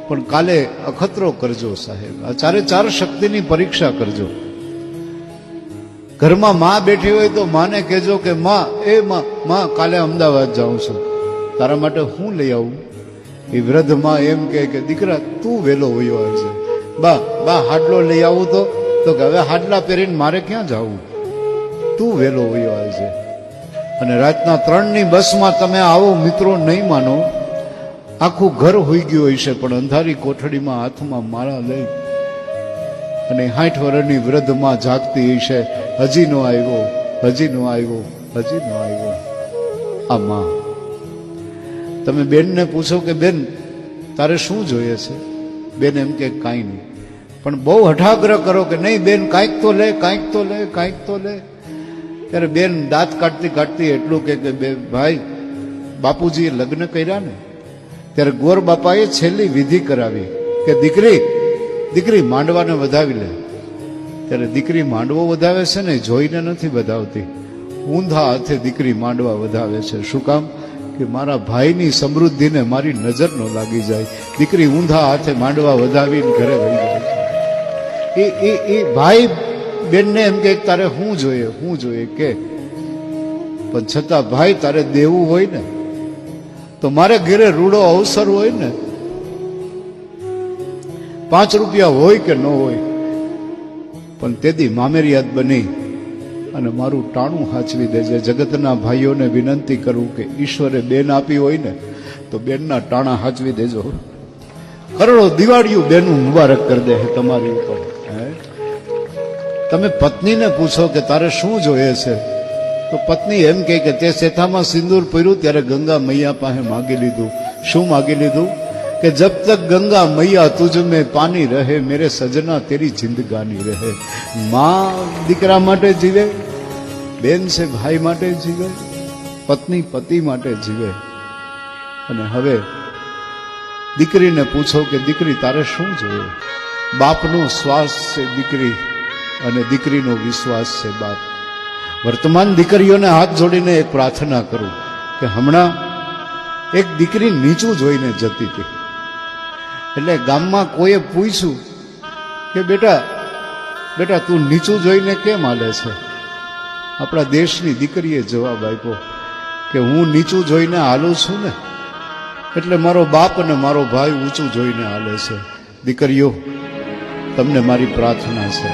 પણ કાલે અખતરો કરજો સાહેબ, આ ચારે ચાર શક્તિની પરીક્ષા કરજો. ઘરમાં માં બેઠી હોય તો માને કહેજો કે માં કાલે અમદાવાદ જાઉં છું, તારા માટે હું લઈ આવું? એ વૃદ્ધ માં એમ કે દીકરા તું વેલો વયો આવજે. બા હાડલો લઈ આવું તો કે હવે હાડલા પહેરીને મારે ક્યાં જવું, તું વેલો વયો આવજે. અને રાતના 3ની બસમાં તમે આવો મિત્રો, નહીં માનો, આખું ઘર હોઈ ગયું હોય છે, પણ અંધારી કોઠડીમાં હાથમાં માળા લઈ અને 60 વર્ષની વૃદ્ધમાં જાગતી હશે, હજી નો આવ્યો, હજી નો આવ્યો, હજી નો આવ્યો. આ માં. તમે બેનને પૂછો કે બેન તારે શું જોઈએ છે, બેન એમ કે કાંઈ નહીં. પણ બહુ હઠાગ્રહ કરો કે નહીં બેન કાંઈક તો લે, કાંઈક તો લે, કાંઈક તો લે. ત્યારે બેન દાંત કાઢતી એટલું કે ભાઈ બાપુજીએ લગ્ન કર્યા ને ત્યારે ગોર બાપાએ છેલ્લી વિધિ કરાવી કે દીકરી માંડવાને વધાવી લે. ત્યારે દીકરી માંડવો વધાવે છે ને જોઈને નથી વધાવતી, ઊંધા હાથે દીકરી માંડવા વધાવે છે. શું કામ? કે મારા ભાઈની સમૃદ્ધિને મારી નજર ન લાગી જાય. દીકરી ઊંધા હાથે માંડવા વધાવીને ઘરે વહી જાય છે. એ ભાઈ બેનને એમ કે તારે શું જોઈએ કે, પણ છતાં ભાઈ તારે દેવું હોય ને તો મારે ઘરે રૂડો અવસર હોય ને, 5 રૂપિયા હોય કે ન હોય, પણ તેથી મામેરિયાત બની અને મારું ટાણું હાચવી દેજે. જગતના ભાઈઓને વિનંતી કરું કે ઈશ્વરે બેન આપી હોય ને તો બેનના ટાણા હાચવી દેજો. કરોડો દિવાળીઓ બેનું મુબારક કરી દે તમારી ઉપર. તમે પત્નીને પૂછો કે તારે શું જોઈએ છે તો પત્ની એમ કે તે શેથામાં સિંદૂર પહેર્યું ત્યારે ગંગા મૈયા પાસે માગી લીધું. શું માગી લીધું? કે જબ તક ગંગા મૈયા તુજ મેં પાની રહે, મેરે સजना તેરી જિંદગાની રહે. માં દીકરા માટે જીવે, બેન છે ભાઈ માટે જીવે, પત્ની પતિ માટે જીવે. અને હવે દીકરીને પૂછો કે દીકરી તારે શું જોઈએ? બાપનો શ્વાસ છે દીકરી અને દીકરીનો વિશ્વાસ છે બાપ. વર્તમાન દીકરીઓને હાથ જોડીને એક પ્રાર્થના કરું કે હમણાં એક દીકરી નીચું જોઈને જતી હતી, એટલે ગામમાં કોઈએ પૂછ્યું કે બેટા તું નીચું જોઈને કેમ હાલે છે? આપણા દેશની દીકરીએ જવાબ આપ્યો કે હું નીચું જોઈને હાલું છું ને એટલે મારો બાપ અને મારો ભાઈ ઊંચું જોઈને હાલે છે. દીકરીઓ, તમને મારી પ્રાર્થના છે,